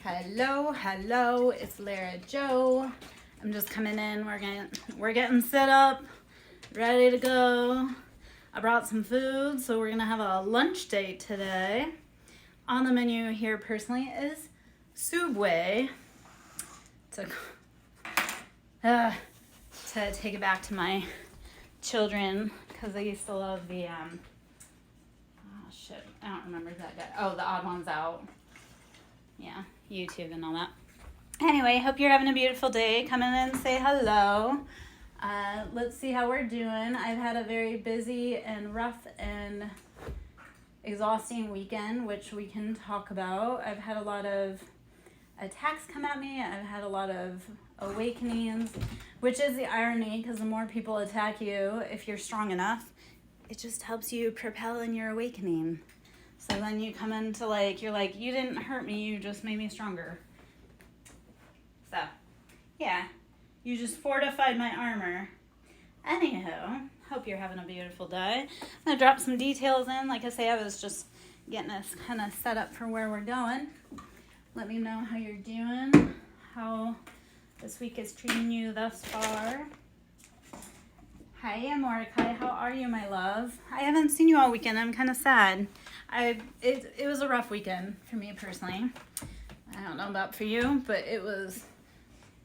Hello, it's Lara Joe. I'm just coming in. We're getting set up, ready to go. I brought some food, so we're gonna have a lunch date today. On the menu here personally is Subway. To take it back to my children because they used to love the oh shit, I don't remember that guy. Oh, The Odd Ones Out. Yeah, YouTube and all that. Anyway, hope you're having a beautiful day. Come in and say hello. Let's see how we're doing. I've had a very busy and rough and exhausting weekend, which we can talk about. I've had a lot of attacks come at me. I've had a lot of awakenings, which is the irony, because the more people attack you, if you're strong enough, it just helps you propel in your awakening. So then you come into you're like, you didn't hurt me, you just made me stronger. So, yeah, you just fortified my armor. Anywho, hope you're having a beautiful day. I'm going to drop some details in. Like I say, I was just getting us kind of set up for where we're going. Let me know how you're doing, how this week is treating you thus far. Hi, Mordecai. How are you, my love? I haven't seen you all weekend. I'm kind of sad. It was a rough weekend for me personally. I don't know about for you, but it was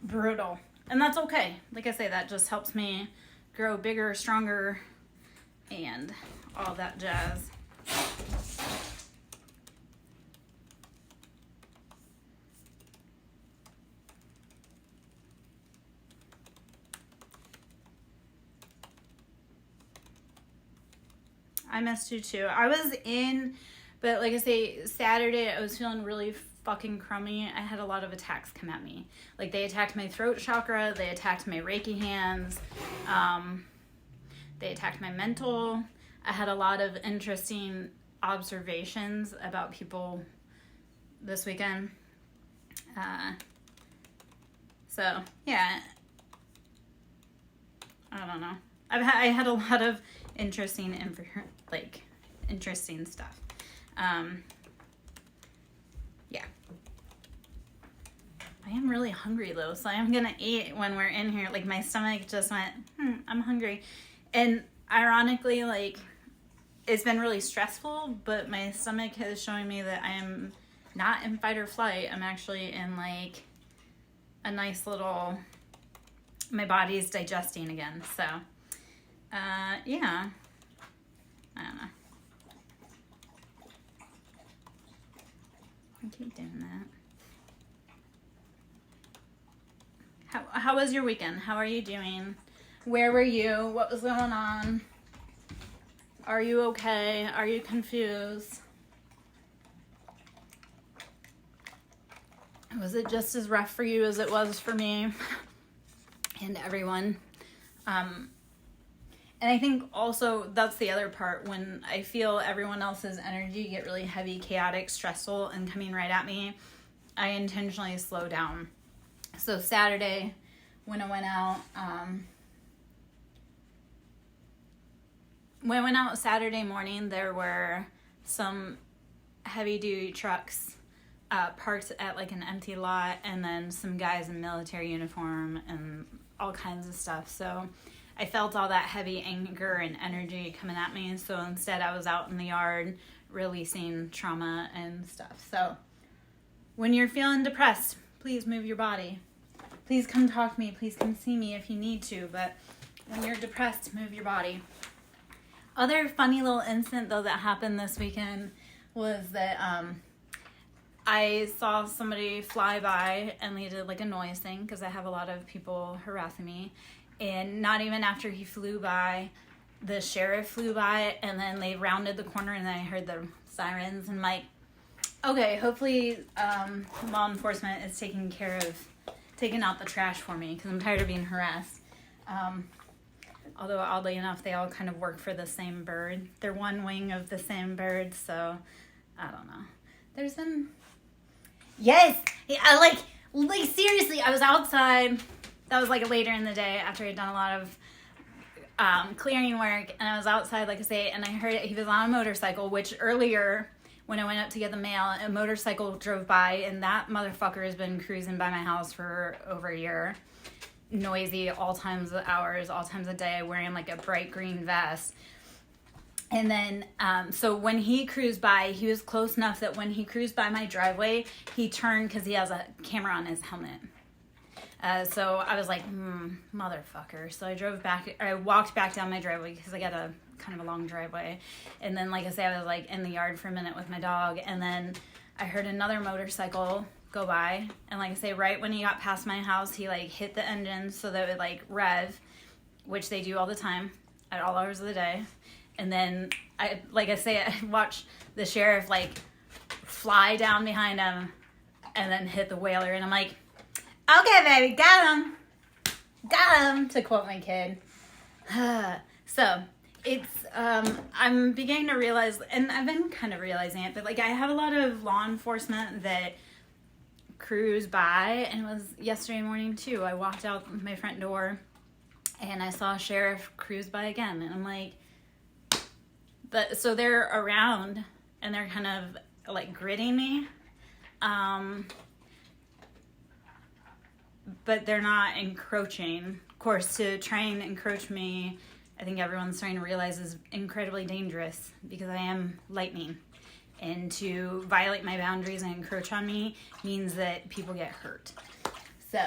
brutal. And that's okay. Like I say, that just helps me grow bigger, stronger, and all that jazz. I missed you too. I was in, but like I say, Saturday I was feeling really fucking crummy. I had a lot of attacks come at me. Like they attacked my throat chakra, they attacked my Reiki hands, they attacked my mental. I had a lot of interesting observations about people this weekend. So yeah, I don't know. I had a lot of interesting stuff. Yeah. I am really hungry though, so I'm gonna eat when we're in here. Like my stomach just went, I'm hungry. And ironically, like it's been really stressful, but my stomach is showing me that I am not in fight or flight. I'm actually in like a nice little, my body's digesting again. So yeah, I don't know. I keep doing that. How was your weekend? How are you doing? Where were you? What was going on? Are you okay? Are you confused? Was it just as rough for you as it was for me and everyone? And I think also that's the other part, when I feel everyone else's energy get really heavy, chaotic, stressful, and coming right at me, I intentionally slow down. So Saturday, when I went out, Saturday morning, there were some heavy-duty trucks parked at like an empty lot, and then some guys in military uniform and all kinds of stuff. So I felt all that heavy anger and energy coming at me, so instead I was out in the yard releasing trauma and stuff. So when you're feeling depressed, please move your body. Please come talk to me. Please come see me if you need to, but when you're depressed, move your body. Other funny little incident though that happened this weekend was that I saw somebody fly by and they did like a noise thing, because I have a lot of people harassing me. And not even after he flew by, the sheriff flew by, and then they rounded the corner, and then I heard the sirens, and I'm like, okay, hopefully law enforcement is taking out the trash for me, because I'm tired of being harassed. Although oddly enough, they all kind of work for the same bird. They're one wing of the same bird, so I don't know. There's been, yes, I like seriously, I was outside. That was like later in the day after I'd done a lot of clearing work, and I was outside, like I say, and I heard he was on a motorcycle, which earlier when I went up to get the mail, a motorcycle drove by, and that motherfucker has been cruising by my house for over a year. Noisy, all times of hours, all times of day, wearing like a bright green vest. And then, so when he cruised by, he was close enough that when he cruised by my driveway, he turned because he has a camera on his helmet. So I was like, motherfucker. So I walked back down my driveway because I got a kind of a long driveway. And then, like I say, I was like in the yard for a minute with my dog. And then I heard another motorcycle go by. And like I say, right when he got past my house, he like hit the engine so that it would like rev, which they do all the time at all hours of the day. And then I watched the sheriff like fly down behind him and then hit the whaler. And I'm like, okay, baby, got him, to quote my kid. So it's, I'm beginning to realize, and I've been kind of realizing it, but like I have a lot of law enforcement that cruise by, and it was yesterday morning too. I walked out my front door and I saw a sheriff cruise by again, and I'm like, so they're around and they're kind of like gritting me. But they're not encroaching. Of course, to try and encroach me, I think everyone's starting to realize is incredibly dangerous because I am lightning. And to violate my boundaries and encroach on me means that people get hurt. So,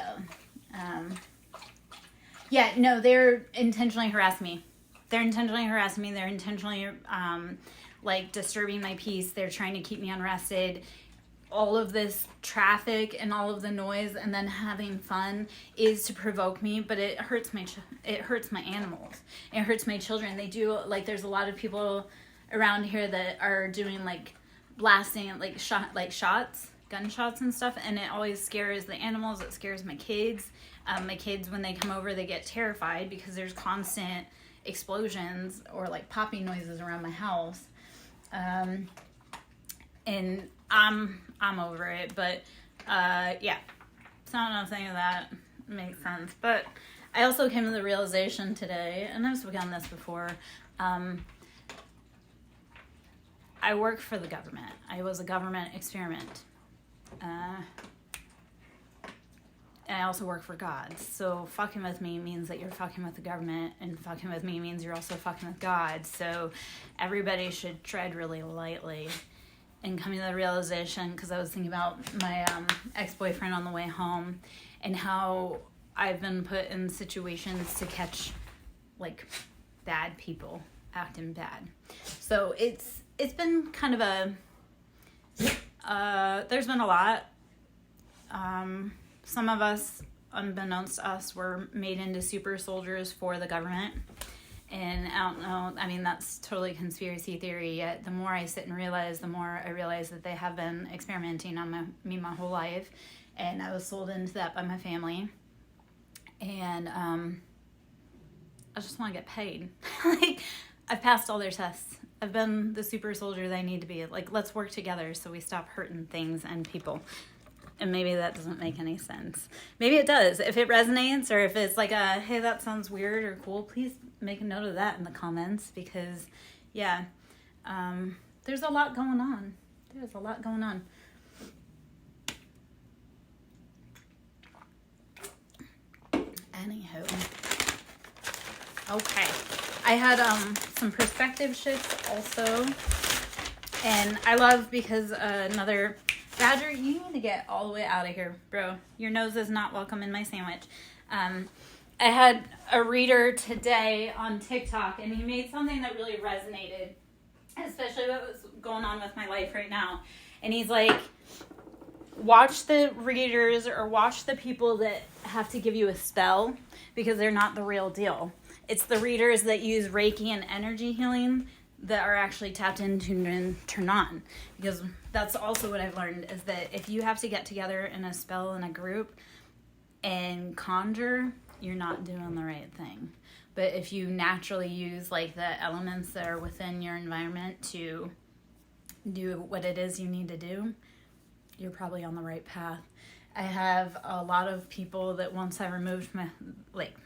they're intentionally harassing me. They're intentionally like disturbing my peace. They're trying to keep me unrested. All of this traffic and all of the noise and then having fun is to provoke me, but it hurts my animals. It hurts my children. They do, like, there's a lot of people around here that are doing like blasting gunshots and stuff, and it always scares the animals. It scares my kids. My kids, when they come over, they get terrified because there's constant explosions or like popping noises around my house. And I'm over it, but yeah, so I don't know if any of that makes sense. But I also came to the realization today, and I've spoken on this before, I work for the government. I was a government experiment. And I also work for God. So fucking with me means that you're fucking with the government, and fucking with me means you're also fucking with God. So everybody should tread really lightly. And coming to the realization, because I was thinking about my ex-boyfriend on the way home and how I've been put in situations to catch like bad people acting bad. So it's been kind of there's been a lot. Some of us, unbeknownst to us, were made into super soldiers for the government. And I don't know, I mean, that's totally conspiracy theory, yet the more I sit and realize, the more I realize that they have been experimenting on me my whole life. And I was sold into that by my family. And I just want to get paid. Like, I've passed all their tests. I've been the super soldier that I need to be. Like, let's work together so we stop hurting things and people. And maybe that doesn't make any sense. Maybe it does. If it resonates, or if it's like hey, that sounds weird or cool, please make a note of that in the comments, because yeah, there's a lot going on. Anywho, okay, I had some perspective shifts also, and I love because another Badger, you need to get all the way out of here, bro. Your nose is not welcome in my sandwich. I had a reader today on TikTok, and he made something that really resonated, especially what was going on with my life right now. And he's like, watch the readers or watch the people that have to give you a spell, because they're not the real deal. It's the readers that use Reiki and energy healing that are actually tapped into and turn on. Because that's also what I've learned, is that if you have to get together in a spell in a group and conjure, you're not doing the right thing. But if you naturally use like the elements that are within your environment to do what it is you need to do, you're probably on the right path. I have a lot of people that once I removed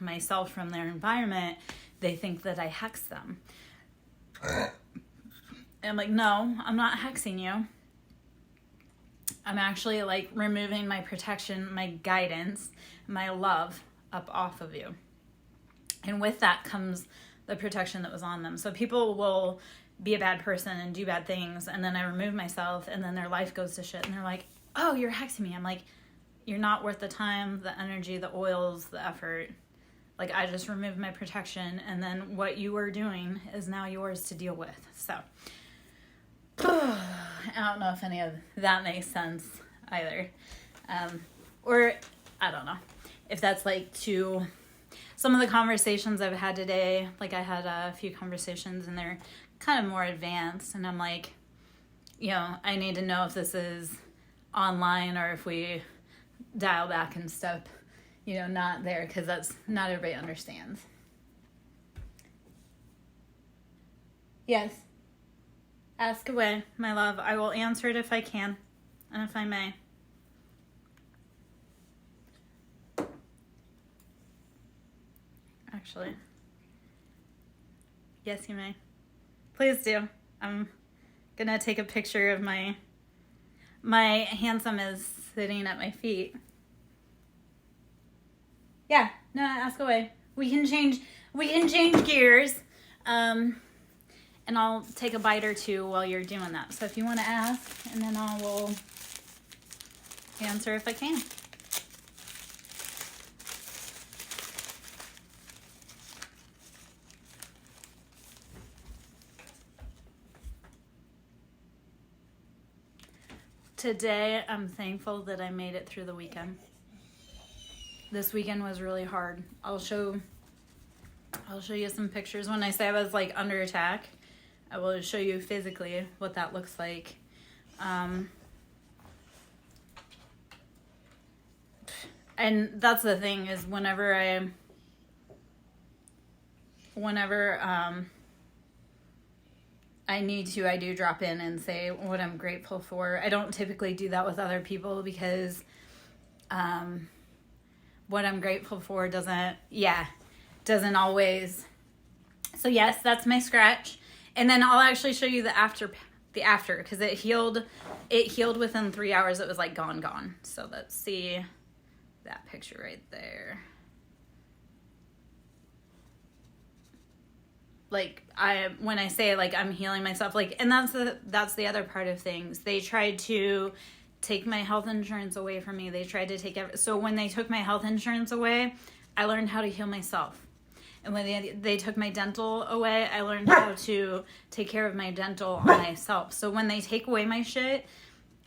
myself from their environment, they think that I hexed them. And I'm like, no, I'm not hexing you. I'm actually like removing my protection, my guidance, my love up off of you. And with that comes the protection that was on them. So people will be a bad person and do bad things, and then I remove myself, and then their life goes to shit, and they're like, oh, you're hexing me. I'm like, you're not worth the time, the energy, the oils, the effort. Like, I just removed my protection, and then what you were doing is now yours to deal with. So, I don't know if any of that makes sense either. Or, I don't know if that's like to some of the conversations I've had today. Like, I had a few conversations, and they're kind of more advanced, and I'm like, you know, I need to know if this is online or if we dial back and step, you know, not there, because that's not everybody understands. Yes. Ask away, my love. I will answer it if I can and if I may. Actually, yes, you may. Please do. I'm gonna take a picture of my handsome is sitting at my feet. Yeah, no, ask away. We can change gears. And I'll take a bite or two while you're doing that. So if you want to ask, and then I will answer if I can. Today, I'm thankful that I made it through the weekend. This weekend was really hard. I'll show you some pictures. When I say I was like under attack, I will show you physically what that looks like. And that's the thing, is whenever I need to, I do drop in and say what I'm grateful for. I don't typically do that with other people because what I'm grateful for doesn't always. So yes, that's my scratch. And then I'll actually show you the after, because it healed within 3 hours. It was like gone. So let's see that picture right there. Like, when I say like I'm healing myself, like, and that's the other part of things. They tried to take my health insurance away from me. They tried to take so when they took my health insurance away, I learned how to heal myself. And when they took my dental away, I learned how to take care of my dental on myself. So when they take away my shit,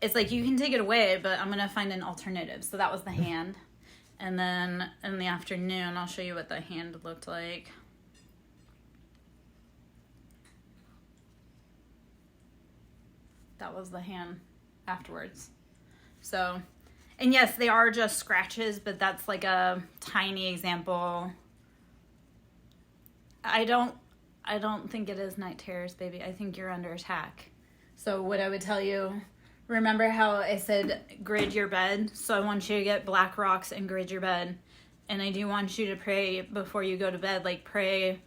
it's like, you can take it away, but I'm going to find an alternative. So that was the hand. And then in the afternoon, I'll show you what the hand looked like. That was the hand afterwards. So, and yes, they are just scratches, but that's like a tiny example. I don't think it is night terrors, baby. I think you're under attack. So what I would tell you, remember how I said grid your bed? So I want you to get black rocks and grid your bed. And I do want you to pray before you go to bed, like pray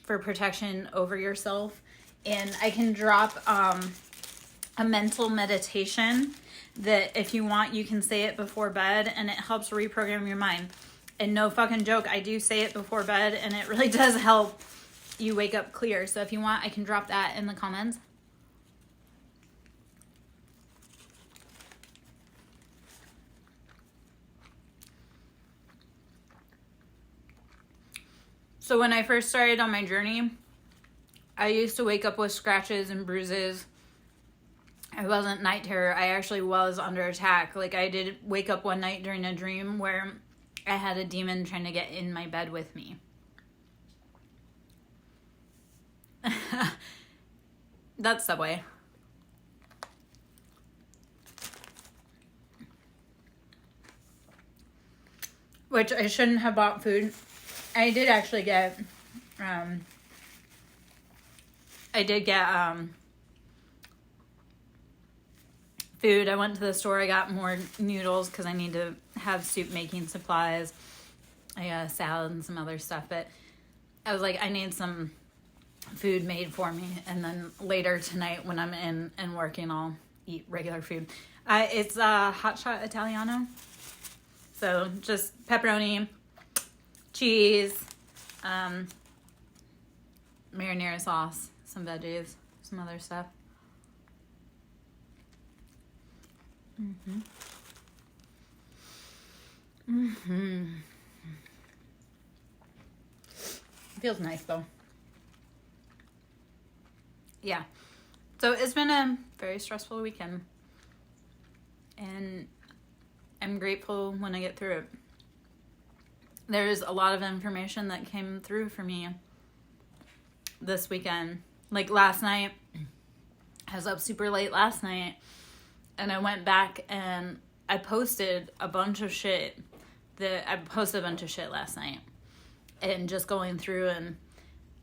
for protection over yourself. And I can drop a mental meditation that if you want, you can say it before bed, and it helps reprogram your mind. And no fucking joke, I do say it before bed, and it really does help you wake up clear. So if you want, I can drop that in the comments. So when I first started on my journey, I used to wake up with scratches and bruises. I wasn't night terror. I actually was under attack. Like, I did wake up one night during a dream where I had a demon trying to get in my bed with me. That's Subway. Which I shouldn't have bought food. I did actually get, food. I went to the store. I got more noodles because I need to have soup making supplies. I got a salad and some other stuff. But I was like, I need some food made for me, and then later tonight when I'm in and working, I'll eat regular food. It's hot shot Italiano, so just pepperoni, cheese, marinara sauce, some veggies, some other stuff. Feels nice though. Yeah. So it's been a very stressful weekend, and I'm grateful when I get through it. There's a lot of information that came through for me this weekend. Like last night, I was up super late last night, and I went back and I posted a bunch of shit last night, and just going through and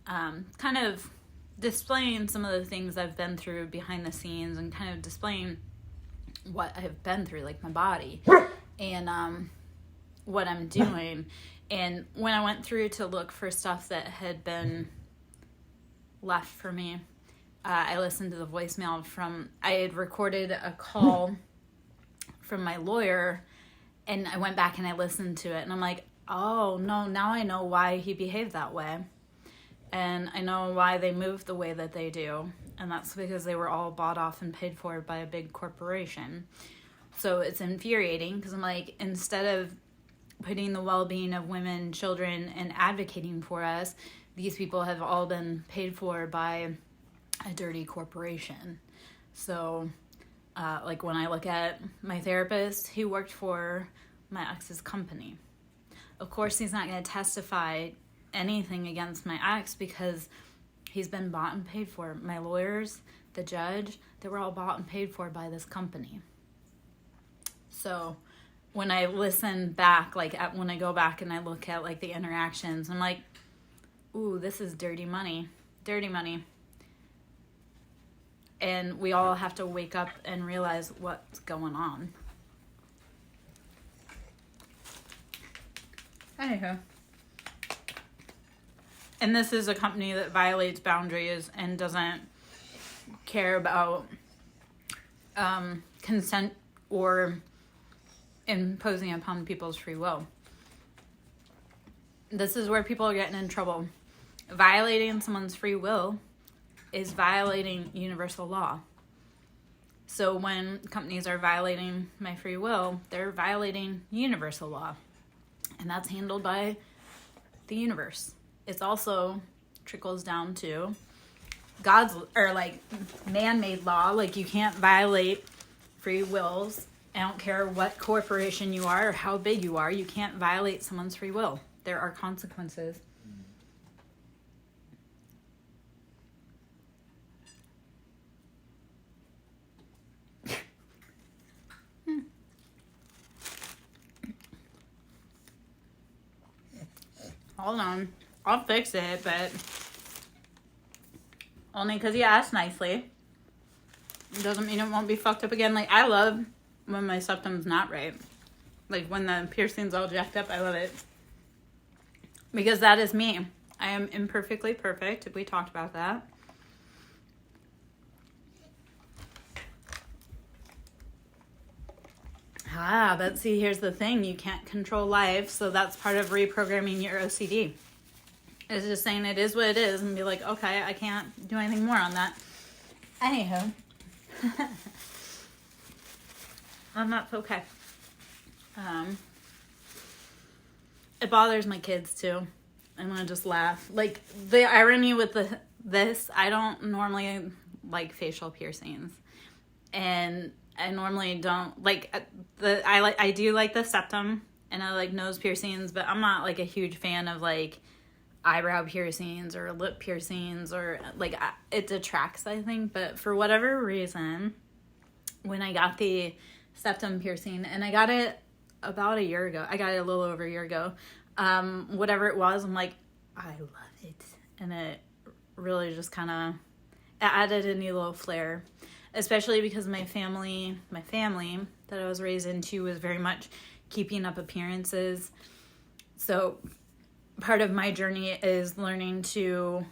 kind of displaying some of the things I've been through behind the scenes, and kind of displaying what I've been through, like my body and what I'm doing. And when I went through to look for stuff that had been left for me, I listened to the voicemail I had recorded a call from my lawyer, and I went back and I listened to it, and I'm like, oh no, now I know why he behaved that way. And I know why they moved the way that they do. And that's because they were all bought off and paid for by a big corporation. So it's infuriating, because I'm like, instead of putting the well-being of women, children, and advocating for us, these people have all been paid for by a dirty corporation. So, like when I look at my therapist, he worked for my ex's company. Of course, he's not going to testify anything against my ex because he's been bought and paid for. My lawyers, the judge, they were all bought and paid for by this company. So when I listen back, when I go back and I look at like the interactions, I'm like, ooh, this is dirty money. And we all have to wake up and realize what's going on. Anywho. And this is a company that violates boundaries and doesn't care about consent or imposing upon people's free will. This is where people are getting in trouble. Violating someone's free will is violating universal law. So when companies are violating my free will, they're violating universal law. And that's handled by the universe. It's also trickles down to God's, or like man-made law. Like you can't violate free wills. I don't care what corporation you are or how big you are. You can't violate someone's free will. There are consequences. Hold on. I'll fix it, but only because you asked nicely. It doesn't mean it won't be fucked up again. Like, I love when my septum's not right. Like, when the piercing's all jacked up, I love it. Because that is me. I am imperfectly perfect. We talked about that. But see, here's the thing. You can't control life, so that's part of reprogramming your OCD. It's just saying it is what it is and be like, okay, I can't do anything more on that. Anywho. And that's okay. It bothers my kids too. I'm gonna just laugh. Like, the irony with this, I don't normally like facial piercings. And I normally don't like I do like the septum, and I like nose piercings, but I'm not like a huge fan of like eyebrow piercings or lip piercings, or like it detracts, I think. But for whatever reason, when I got the septum piercing, and I got it about a year ago, I got it a little over a year ago, whatever it was, I'm like, I love it. And it really just kind of added a new little flair. Especially because my family that I was raised into was very much keeping up appearances. So part of my journey is learning to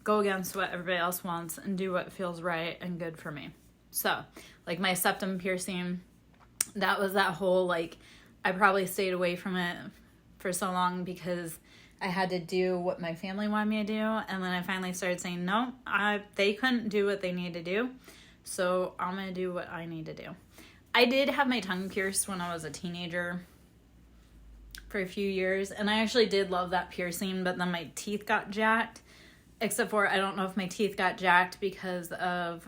go against what everybody else wants and do what feels right and good for me. So, like my septum piercing, that was that whole, like, I probably stayed away from it for so long because I had to do what my family wanted me to do. And then I finally started saying, no, they couldn't do what they need to do. So I'm going to do what I need to do. I did have my tongue pierced when I was a teenager for a few years. And I actually did love that piercing, but then my teeth got jacked. Except for, I don't know if my teeth got jacked because of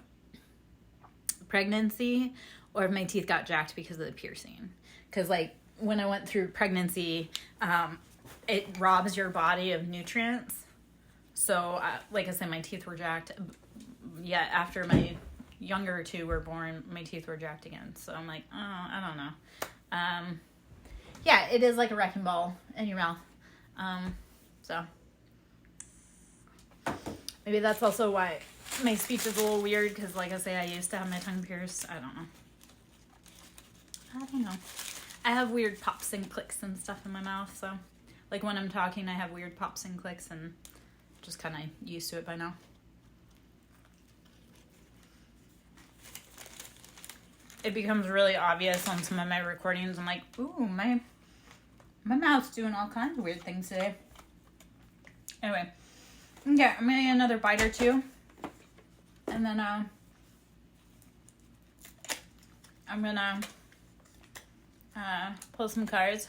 pregnancy or if my teeth got jacked because of the piercing. Because, like, when I went through pregnancy, it robs your body of nutrients. So, like I said, my teeth were jacked. Yet after my younger two were born, my teeth were jacked again. So I'm like, oh, I don't know. Yeah, it is like a wrecking ball in your mouth. So maybe that's also why my speech is a little weird, because like I say, I used to have my tongue pierced. I don't know. I have weird pops and clicks and stuff in my mouth, so like when I'm talking, I have weird pops and clicks, and just kind of used to it by now. It becomes really obvious on some of my recordings. I'm like, ooh, my mouth's doing all kinds of weird things today. Anyway, okay, I'm gonna get another bite or two, and then I'm gonna pull some cards.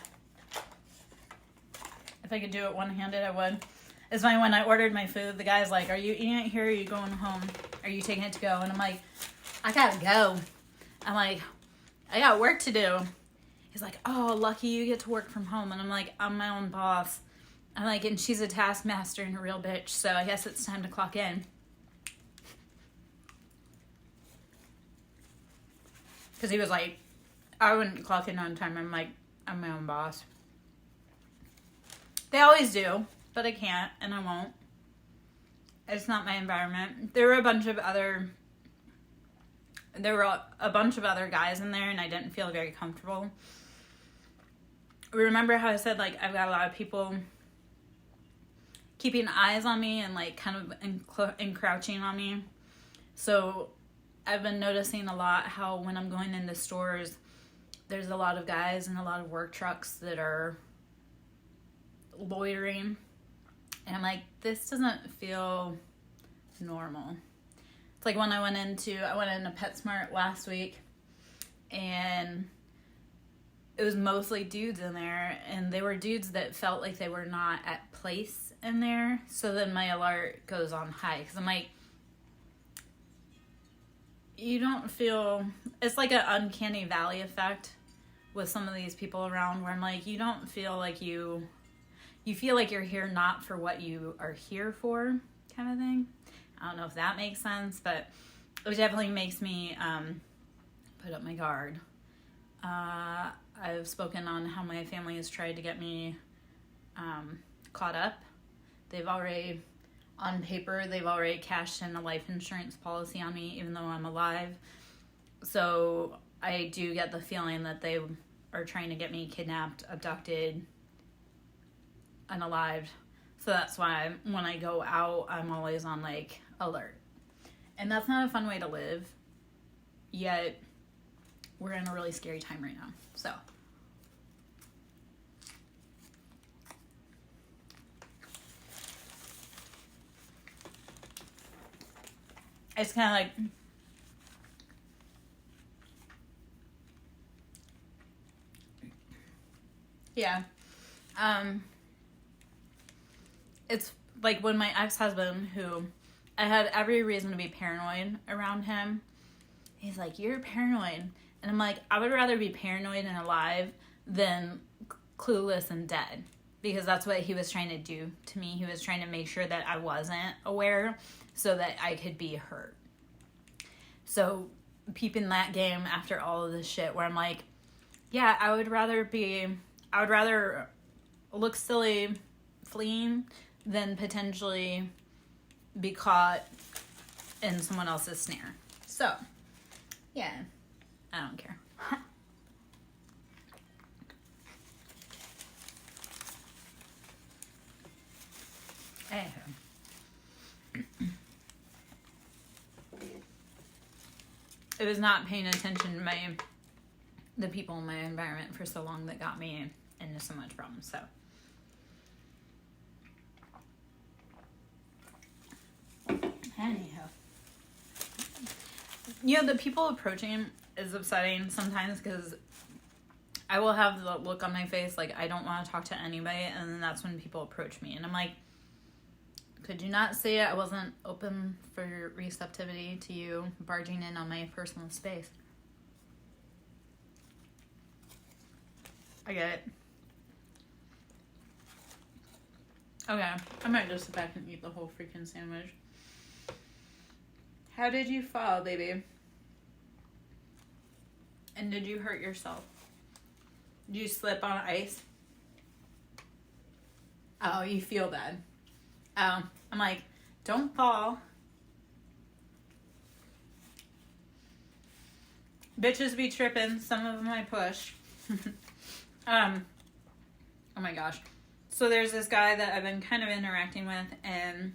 If I could do it one-handed, I would. It's funny, when I ordered my food, the guy's like, are you eating it here or are you going home? Are you taking it to go? And I'm like, I gotta go. I'm like, I got work to do. He's like, oh, lucky you get to work from home. And I'm like, I'm my own boss. I'm like, and she's a taskmaster and a real bitch, so I guess it's time to clock in. Because he was like, I wouldn't clock in on time. I'm like, I'm my own boss. They always do, but I can't, and I won't. It's not my environment. There were a bunch of other guys in there, and I didn't feel very comfortable. Remember how I said, like, I've got a lot of people keeping eyes on me and, like, kind of encroaching on me. So I've been noticing a lot how when I'm going into stores, there's a lot of guys and a lot of work trucks that are loitering. And I'm like, this doesn't feel normal. It's like when I went into PetSmart last week, and it was mostly dudes in there, and they were dudes that felt like they were not at place in there. So then my alert goes on high, because I'm like, you don't feel, it's like an uncanny valley effect with some of these people around, where I'm like, you don't feel like you feel like you're here not for what you are here for, kind of thing. I don't know if that makes sense, but it definitely makes me put up my guard. I've spoken on how my family has tried to get me caught up. On paper, they've already cashed in a life insurance policy on me, even though I'm alive. So I do get the feeling that they are trying to get me kidnapped, abducted, unalived. So that's why when I go out, I'm always on, like, alert. And that's not a fun way to live. Yet, we're in a really scary time right now. So it's kind of like, yeah. It's like when my ex-husband, who I had every reason to be paranoid around him, he's like, you're paranoid. And I'm like, I would rather be paranoid and alive than clueless and dead. Because that's what he was trying to do to me. He was trying to make sure that I wasn't aware so that I could be hurt. So peeping that game after all of this shit, where I'm like, yeah, I would rather look silly fleeing than potentially be caught in someone else's snare. So, yeah, I don't care. Anywho. it was not paying attention to the people in my environment for so long that got me into so much problems. So anyhow, the people approaching is upsetting sometimes, because I will have the look on my face like I don't want to talk to anybody, and then that's when people approach me, and I'm like, could you not say I wasn't open for receptivity to you barging in on my personal space? I get it. Okay, I might just sit back and eat the whole freaking sandwich. How did you fall, baby? And did you hurt yourself? Did you slip on ice? Oh, you feel bad. Oh, I'm like, don't fall. Bitches be tripping. Some of them I push. Oh my gosh. So there's this guy that I've been kind of interacting with, and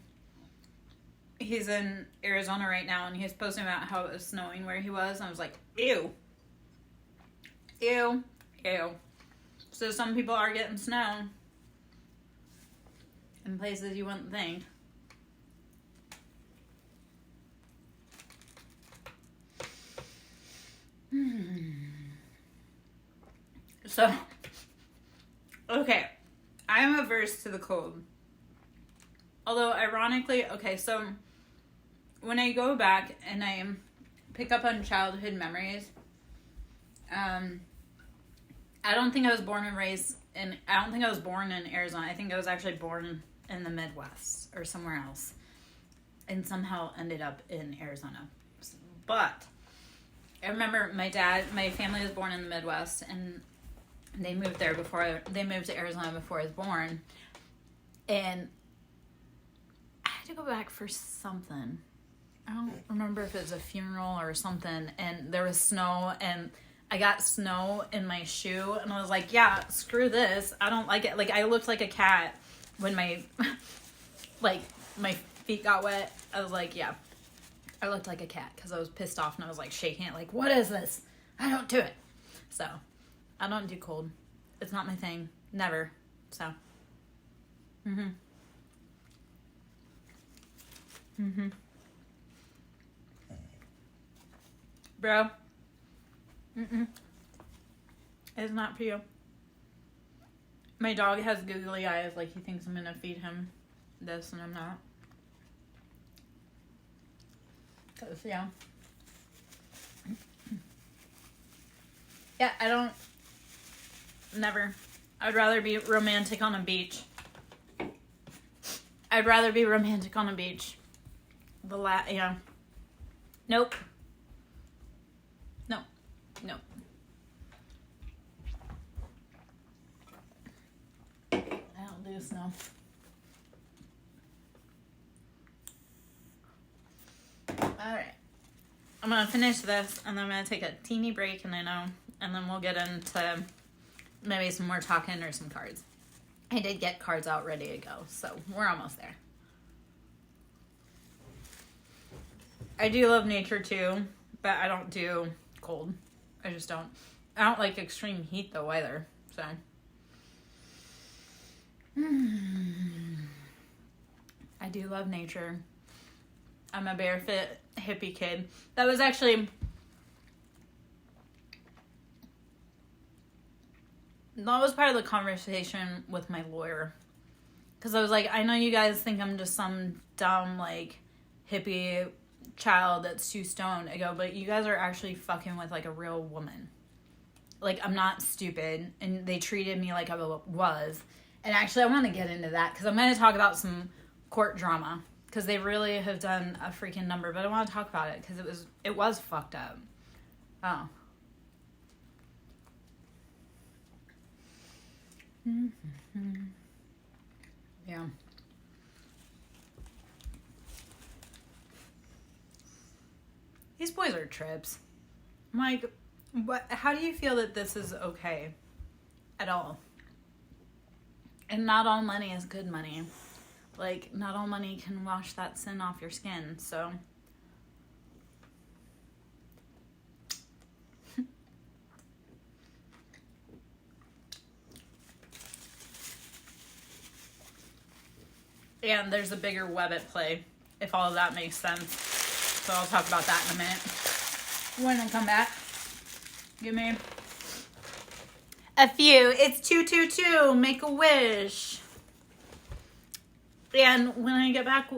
he's in Arizona right now, and he's posting about how it was snowing where he was, and I was like, ew. Ew. Ew. So some people are getting snow in places you wouldn't think. So, okay, I am averse to the cold. Although, ironically, okay, so when I go back and I pick up on childhood memories, I don't think I was born and raised I don't think I was born in Arizona. I think I was actually born in the Midwest or somewhere else, and somehow ended up in Arizona. But I remember my family was born in the Midwest, and they moved there they moved to Arizona before I was born, and I had to go back for something. I don't remember if it was a funeral or something, and there was snow, and I got snow in my shoe, and I was like, yeah, screw this. I don't like it. Like, I looked like a cat when my feet got wet. I was like, yeah, I looked like a cat because I was pissed off, and I was like shaking it, like, what is this? I don't do it. So, I don't do cold. It's not my thing. Never. So. Bro. It's not for you. My dog has googly eyes, like he thinks I'm gonna feed him this, and I'm not. 'Cause, yeah. Yeah, I don't... Never. I'd rather be romantic on a beach. I'd rather be romantic on a beach. Yeah. Nope. No. No. I don't do snow. Alright. I'm gonna finish this, and then I'm gonna take a teeny break, and then we'll get into maybe some more talking or some cards. I did get cards out ready to go, so we're almost there. I do love nature too, but I don't do cold. I just don't. I don't like extreme heat though either, so. I do love nature. I'm a barefoot hippie kid. That was actually... That was part of the conversation with my lawyer. Because I was like, I know you guys think I'm just some dumb, like, hippie child that's too stoned. I go, but you guys are actually fucking with, like, a real woman. Like, I'm not stupid. And they treated me like I was. And actually, I want to get into that. Because I'm going to talk about some court drama. Because they really have done a freaking number. But I want to talk about it. Because it was fucked up. Oh. Yeah. These boys are trips. I'm like, what? How do you feel that this is okay at all? And not all money is good money. Like, not all money can wash that sin off your skin, so. And there's a bigger web at play, if all of that makes sense. So I'll talk about that in a minute. When I come back, give me a few. It's 222, make a wish. And when I get back,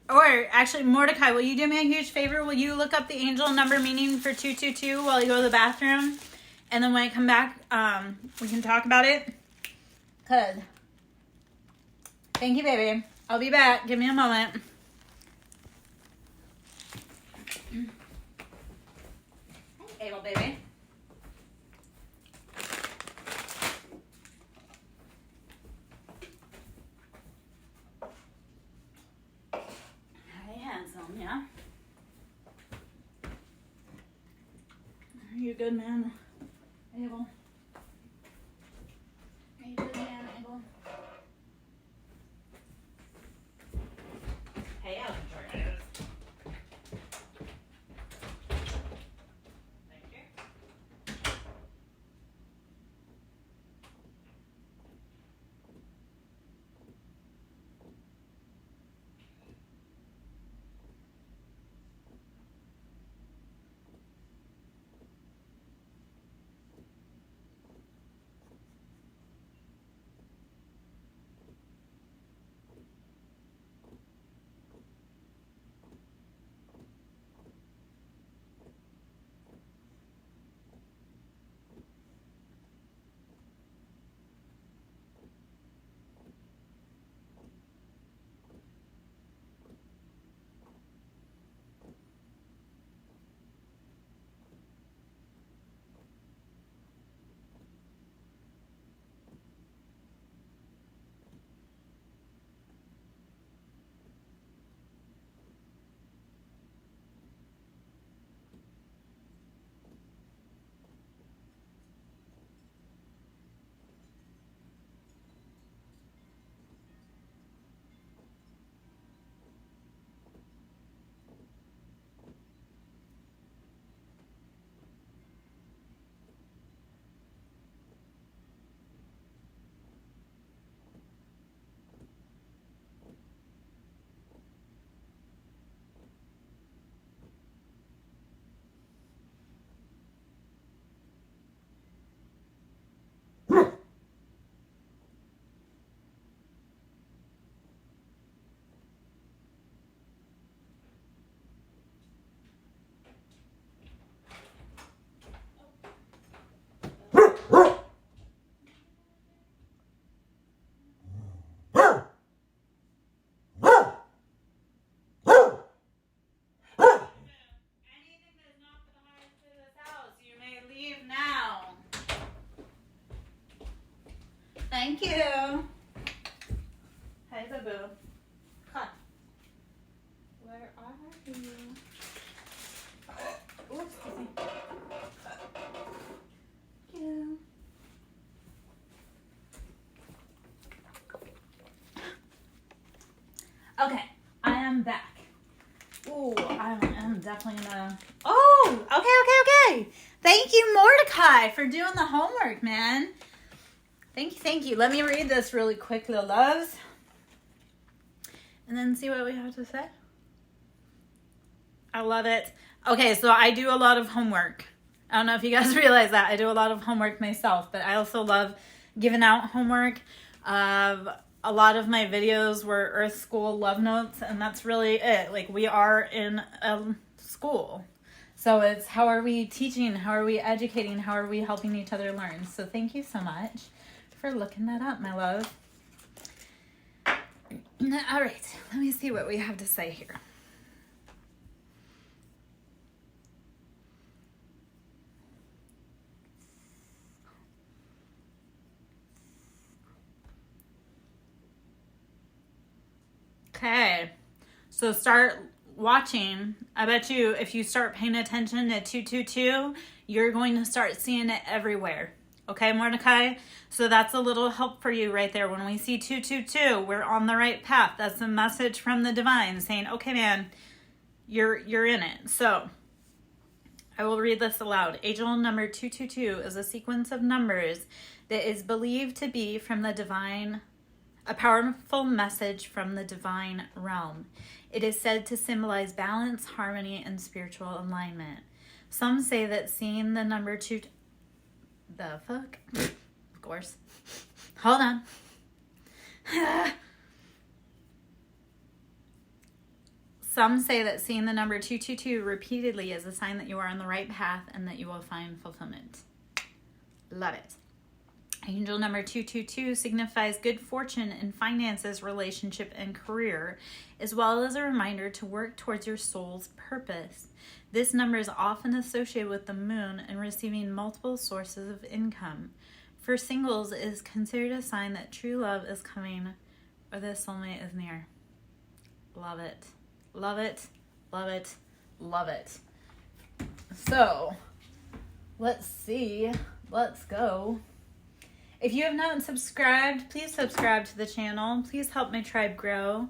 or actually, Mordecai, will you do me a huge favor? Will you look up the angel number meaning for 222 while you go to the bathroom? And then when I come back, we can talk about it. Good. Thank you, baby. I'll be back. Give me a moment. Hey, Abel, baby. Hi, handsome, yeah? Are you good, man? Abel? Are you good, man, Abel? Hey, Ellen, sure it is. Thank you. Thank you. Hey, Babu. Hi. Where are you? Oh, excuse me. Thank you. Okay, I am back. Ooh, I am definitely gonna... Oh, okay. Thank you, Mordecai, for doing the homework, man. Thank you. Let me read this really quick, little loves. And then see what we have to say. I love it. Okay, so I do a lot of homework. I don't know if you guys realize that. I do a lot of homework myself, but I also love giving out homework. A lot of my videos were Earth School love notes, and that's really it. Like, we are in a school. So it's how are we teaching? How are we educating? How are we helping each other learn? So thank you so much for looking that up, my love. All right, let me see what we have to say here. Okay, so start watching. I bet you if you start paying attention to 222, you're going to start seeing it everywhere. Okay, Mordecai? So that's a little help for you right there. When we see 222, we're on the right path. That's a message from the divine saying, okay, man, you're in it. So I will read this aloud. Angel number 222 is a sequence of numbers that is believed to be from the divine a powerful message from the divine realm. It is said to symbolize balance, harmony, and spiritual alignment. Some say that seeing the number 2... The fuck? Of course. Hold on. Some say that seeing the number 222 repeatedly is a sign that you are on the right path and that you will find fulfillment. Love it. Angel number 222 signifies good fortune in finances, relationship, and career, as well as a reminder to work towards your soul's purpose. This number is often associated with the moon and receiving multiple sources of income. For singles, it is considered a sign that true love is coming or the soulmate is near. Love it. Love it. Love it. Love it. So, let's see. Let's go. If you have not subscribed, please subscribe to the channel. Please help my tribe grow.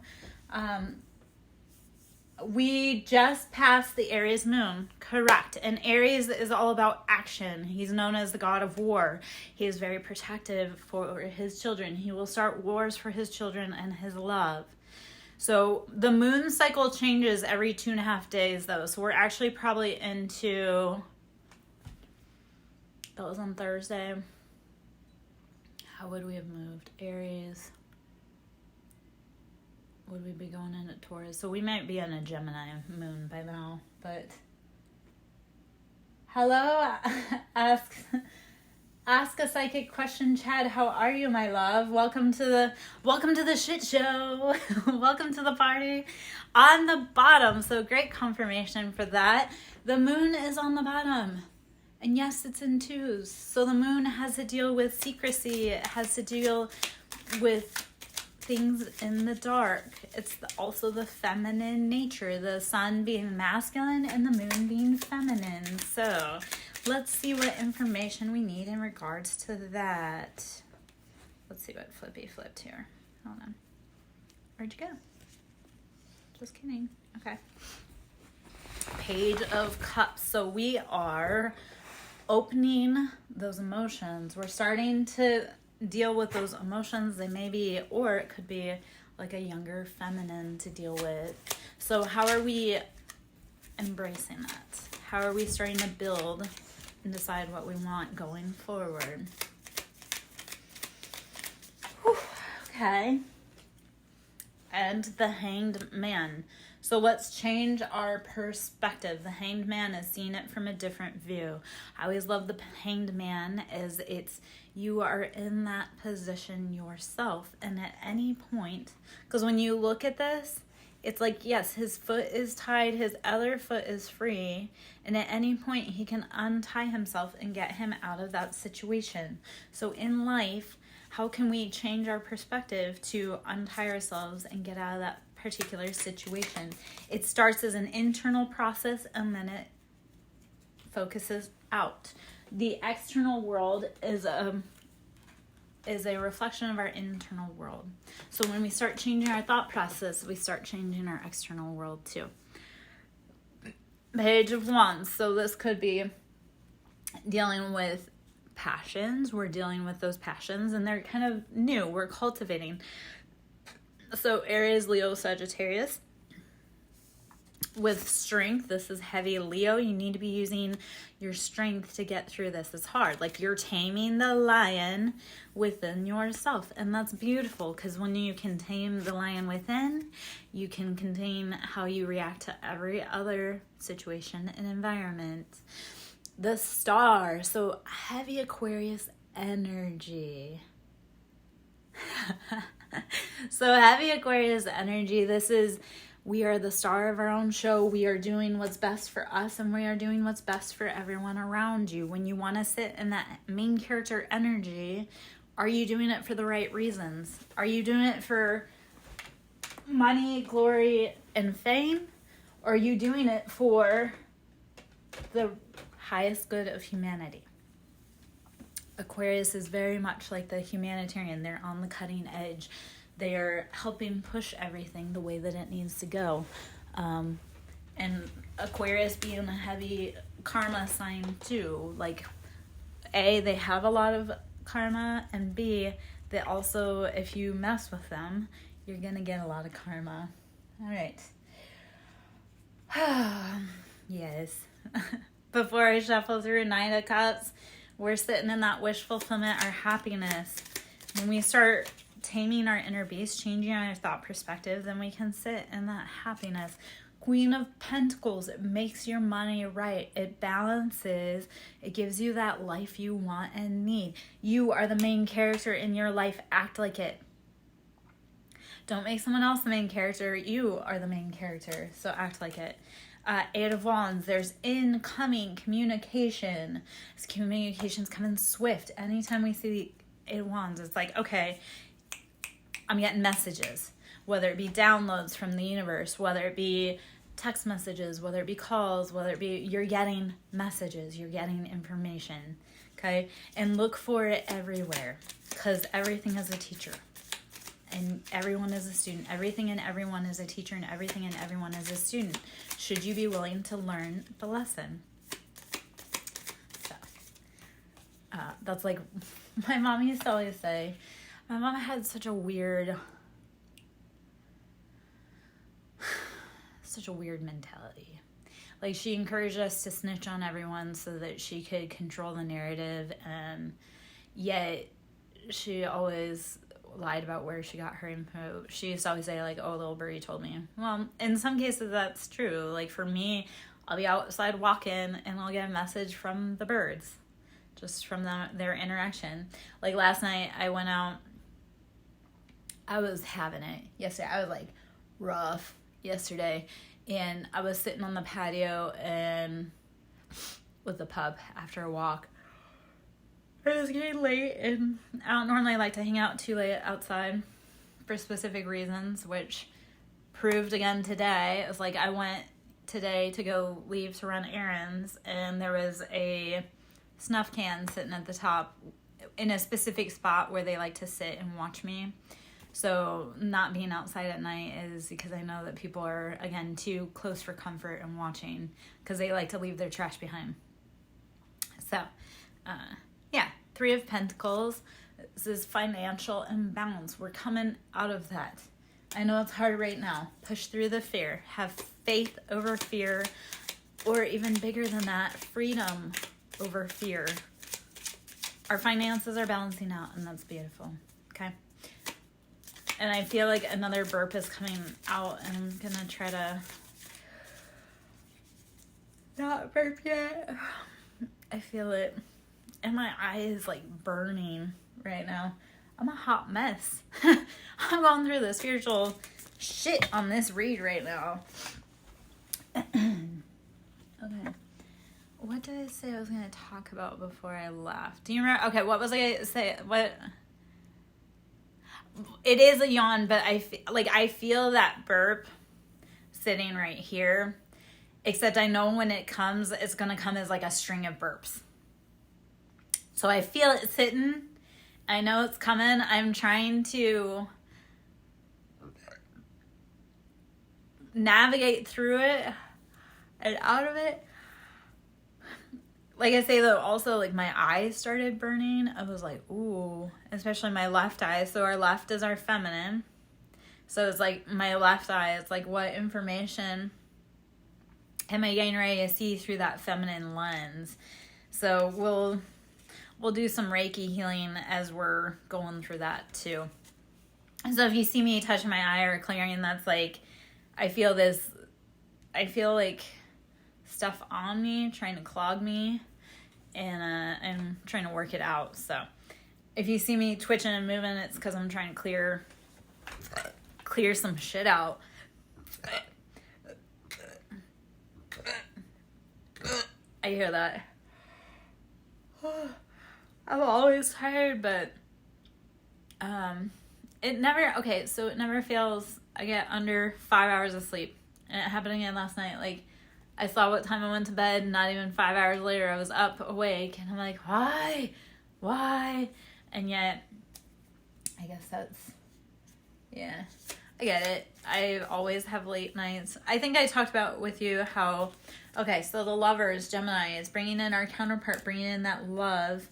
We just passed the Aries moon, correct. And Aries is all about action. He's known as the god of war. He is very protective for his children. He will start wars for his children and his love. So the moon cycle changes every 2.5 days though. So we're actually probably into, that was on Thursday. How would we have moved? Aries. Would we be going into Taurus? So we might be on a Gemini moon by now, but hello, ask a psychic question, Chad. How are you, my love? Welcome to the shit show. Welcome to the party on the bottom. So great confirmation for that. The moon is on the bottom. And yes, it's in 2s. So the moon has to deal with secrecy. It has to deal with things in the dark. It's also the feminine nature. The sun being masculine and the moon being feminine. So let's see what information we need in regards to that. Let's see what Flippy flipped here. Hold on. Where'd you go? Just kidding. Okay. Page of Cups. So we are opening those emotions. We're starting to deal with those emotions. They may be, or it could be like a younger feminine to deal with. So how are we embracing that? How are we starting to build and decide what we want going forward? Whew, okay. And the Hanged Man. So let's change our perspective. The Hanged Man is seeing it from a different view. I always love the Hanged Man as it's you are in that position yourself. And at any point, because when you look at this, it's like, yes, his foot is tied, his other foot is free. And at any point, he can untie himself and get him out of that situation. So in life, how can we change our perspective to untie ourselves and get out of that particular situation? It starts as an internal process and then it focuses out. The external world is a reflection of our internal world. So when we start changing our thought process, we start changing our external world too. Page of Wands. So this could be dealing with passions. We're dealing with those passions and they're kind of new. We're cultivating. So Aries, Leo, Sagittarius. With strength, this is heavy Leo. You need to be using your strength to get through this. It's hard. Like you're taming the lion within yourself. And that's beautiful because when you can tame the lion within, you can contain how you react to every other situation and environment. The Star. So heavy Aquarius energy. So heavy Aquarius energy. This is, we are the star of our own show. We are doing what's best for us and we are doing what's best for everyone around you. When you want to sit in that main character energy, are you doing it for the right reasons? Are you doing it for money, glory, and fame? Or are you doing it for the highest good of humanity? Aquarius is very much like the humanitarian. They're on the cutting edge. They are helping push everything the way that it needs to go. And Aquarius being a heavy karma sign too. Like, A, they have a lot of karma, and B, That also, if you mess with them, you're going to get a lot of karma. All right. Yes. Before I shuffle through Nine of Cups, we're sitting in that wish fulfillment, our happiness. When we start taming our inner beast, changing our thought perspective, then we can sit in that happiness. Queen of Pentacles, it makes your money right. It balances. It gives you that life you want and need. You are the main character in your life. Act like it. Don't make someone else the main character. You are the main character, so act like it. Eight of Wands, there's incoming communication. This communication's coming swift. Anytime we see the Eight of Wands, it's like, okay, I'm getting messages. Whether it be downloads from the universe, whether it be text messages, whether it be calls, whether it be, you're getting messages, you're getting information, okay? And look for it everywhere, because everything is a teacher. And everyone is a student. Everything and everyone is a teacher, and everything and everyone is a student. Should you be willing to learn the lesson? So, that's like my mom used to always say. My mom had such a weird mentality. Like, she encouraged us to snitch on everyone so that she could control the narrative, and yet she always lied about where she got her info. She used to always say, like, oh, little birdie told me. Well, in some cases that's true. Like, for me, I'll be outside walking and I'll get a message from the birds, just from their interaction. Like, last night I went out. I was having it yesterday. I was like rough yesterday, and I was sitting on the patio and with the pup after a walk. It was getting late, and I don't normally like to hang out too late outside for specific reasons, which proved again today. It was like I went today to go leave to run errands, and there was a snuff can sitting at the top in a specific spot where they like to sit and watch me. So not being outside at night is because I know that people are, again, too close for comfort and watching, because they like to leave their trash behind. So, yeah, Three of Pentacles. This is financial imbalance. We're coming out of that. I know it's hard right now. Push through the fear. Have faith over fear, or even bigger than that, freedom over fear. Our finances are balancing out, and that's beautiful. Okay? And I feel like another burp is coming out, and I'm going to try to not burp yet. I feel it. And my eye is like burning right now. I'm a hot mess. I'm going through the spiritual shit on this read right now. Okay. What did I say I was going to talk about before I left? Do you remember? Okay, what was I going to say? What? It is a yawn, but I feel that burp sitting right here. Except I know when it comes, it's going to come as like a string of burps. So I feel it sitting. I know it's coming. I'm trying to navigate through it and out of it. Like I say, though, also, like, my eyes started burning. I was like, ooh, especially my left eye. So our left is our feminine. So it's like my left eye. It's like, what information am I getting ready to see through that feminine lens? So we'll do some Reiki healing as we're going through that too. And so if you see me touching my eye or clearing, that's like, I feel like stuff on me, trying to clog me, and I'm trying to work it out. So if you see me twitching and moving, it's because I'm trying to clear some shit out. I hear that. I'm always tired, but it never fails. I get under 5 hours of sleep, and it happened again last night. Like, I saw what time I went to bed, not even 5 hours later, I was up, awake, and I'm like, why? And yet, I guess that's, yeah, I get it. I always have late nights. I think I talked about with you how, okay, so the Lovers, Gemini, is bringing in our counterpart, bringing in that love.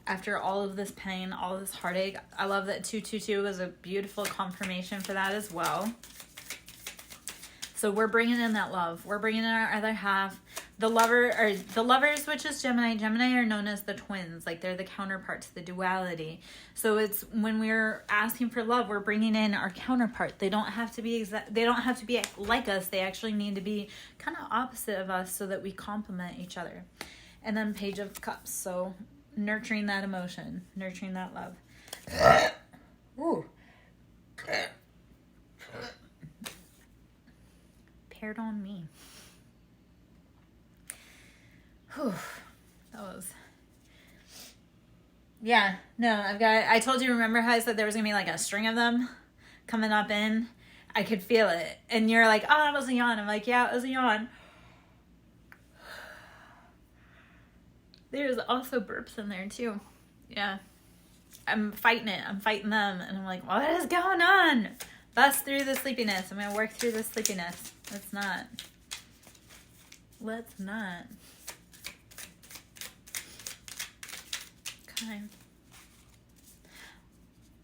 after all of this pain, all this heartache. I love that 222 was a beautiful confirmation for that as well. So we're bringing in that love. We're bringing in our other half. The lovers, which is Gemini. Gemini are known as the twins. Like, they're the counterpart to the duality. So it's when we're asking for love, we're bringing in our counterpart. They don't have to be they don't have to be like us. They actually need to be kind of opposite of us so that we complement each other. And then Page of Cups. So nurturing that emotion, nurturing that love. Ooh. Paired on me. Whew. That was... Yeah, no, I told you, remember how I said there was going to be like a string of them coming up in? I could feel it. And you're like, oh, that was a yawn. I'm like, yeah, it was a yawn. There's also burps in there too. Yeah. I'm fighting it. I'm fighting them. And I'm like, what is going on? Bust through the sleepiness. I'm going to work through the sleepiness. Let's not. Okay.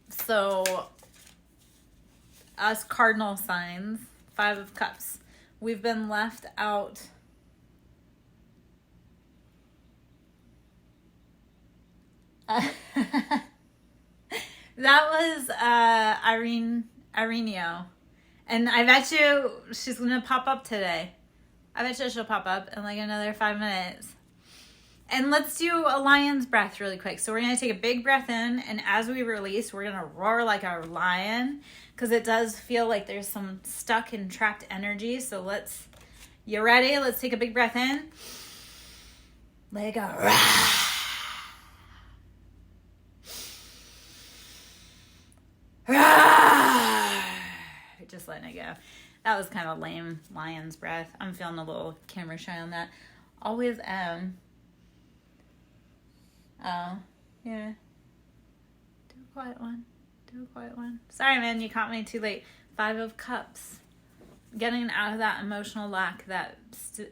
So, us cardinal signs, 5 of Cups. We've been left out. That was Ireneo. And I bet you she's going to pop up today. I bet you she'll pop up in like another 5 minutes. And let's do a lion's breath really quick. So we're going to take a big breath in, and as we release, we're going to roar like a lion, because it does feel like there's some stuck and trapped energy. So you ready? Let's take a big breath in. Let it go. Just letting it go. That was kind of a lame lion's breath. I'm feeling a little camera shy on that. Always am. Oh, yeah. Do a quiet one. Sorry, man, you caught me too late. 5 of Cups. Getting out of that emotional lack, that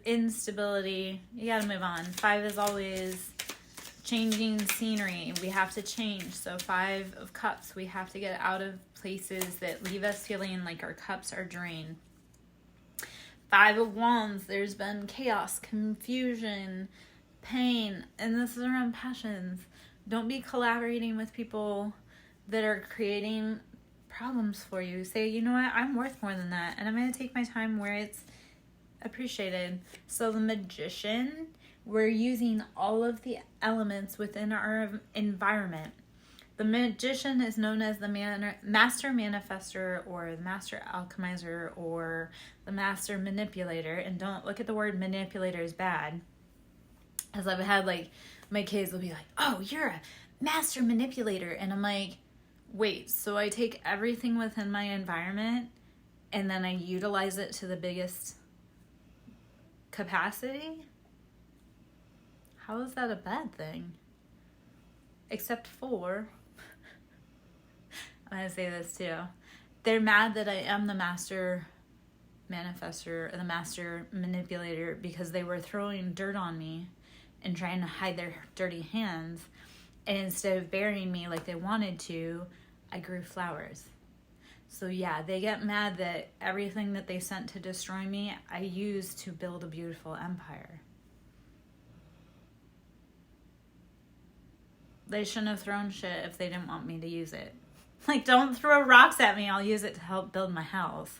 instability. You gotta move on. 5 is always changing scenery. We have to change. So 5 of Cups, we have to get out of places that leave us feeling like our cups are drained. 5 of Wands, there's been chaos, confusion, pain, and this is around passions. Don't be collaborating with people that are creating problems for you. Say, you know what, I'm worth more than that, and I'm going to take my time where it's appreciated. So the Magician, we're using all of the elements within our environment. The Magician is known as the Master Manifester, or the Master Alchemizer, or the Master Manipulator. And don't look at the word manipulator as bad. As I've had, like, my kids will be like, oh, you're a Master Manipulator. And I'm like, wait, so I take everything within my environment and then I utilize it to the biggest capacity? How is that a bad thing? Except for... I'm going to say this too. They're mad that I am the Master Manifester or the Master Manipulator because they were throwing dirt on me and trying to hide their dirty hands. And instead of burying me like they wanted to, I grew flowers. So yeah, they get mad that everything that they sent to destroy me, I used to build a beautiful empire. They shouldn't have thrown shit if they didn't want me to use it. Like, don't throw rocks at me. I'll use it to help build my house.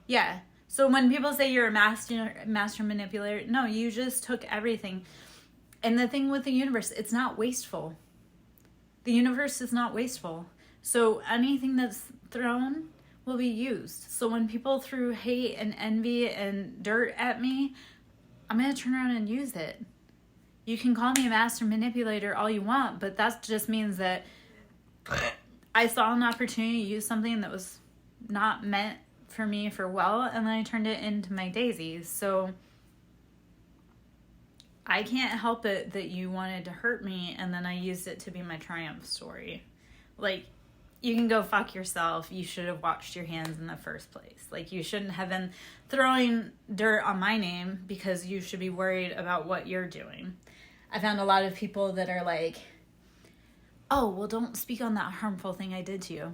Yeah. So when people say you're a master manipulator, no, you just took everything. And the thing with the universe, it's not wasteful. The universe is not wasteful. So anything that's thrown will be used. So when people threw hate and envy and dirt at me, I'm going to turn around and use it. You can call me a master manipulator all you want, but that just means that I saw an opportunity to use something that was not meant for me for well, and then I turned it into my daisies. So I can't help it that you wanted to hurt me, and then I used it to be my triumph story. Like, you can go fuck yourself. You should have washed your hands in the first place. Like, you shouldn't have been throwing dirt on my name because you should be worried about what you're doing. I found a lot of people that are like, oh, well, don't speak on that harmful thing I did to you.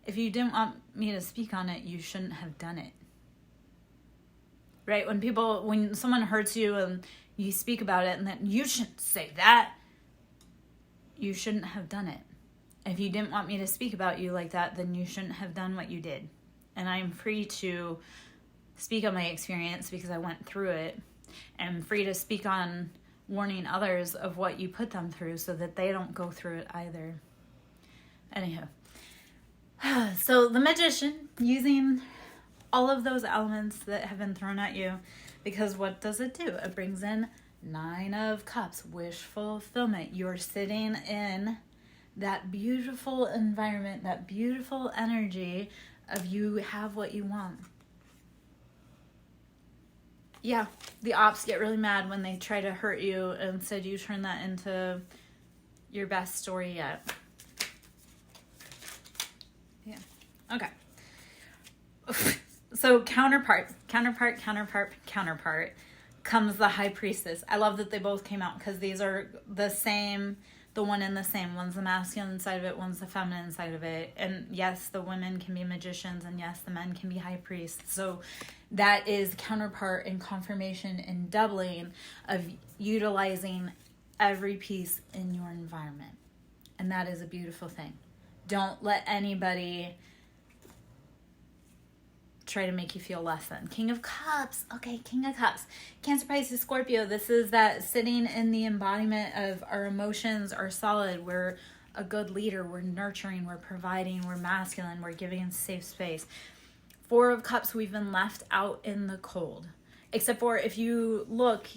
If you didn't want me to speak on it, you shouldn't have done it. Right? When someone hurts you and you speak about it and then you shouldn't say that, you shouldn't have done it. If you didn't want me to speak about you like that, then you shouldn't have done what you did. And I'm free to speak on my experience because I went through it. And I'm free to speak on warning others of what you put them through so that they don't go through it either. Anyhow. So the magician, using all of those elements that have been thrown at you, because what does it do? It brings in 9 of Cups, wish fulfillment. You're sitting in that beautiful environment, that beautiful energy of you have what you want. Yeah, the ops get really mad when they try to hurt you, and instead you turn that into your best story yet. Yeah. Okay. So counterpart comes the High Priestess. I love that they both came out because these are the same, the one and the same. One's the masculine side of it, one's the feminine side of it. And yes, the women can be magicians, and yes, the men can be high priests. So that is counterpart and confirmation and doubling of utilizing every piece in your environment. And that is a beautiful thing. Don't let anybody try to make you feel less than. King of Cups. Okay, King of Cups. Cancer, Pisces, Scorpio. This is that sitting in the embodiment of our emotions are solid. We're a good leader. We're nurturing. We're providing. We're masculine. We're giving safe space. 4 of Cups, we've been left out in the cold. Except for if you look,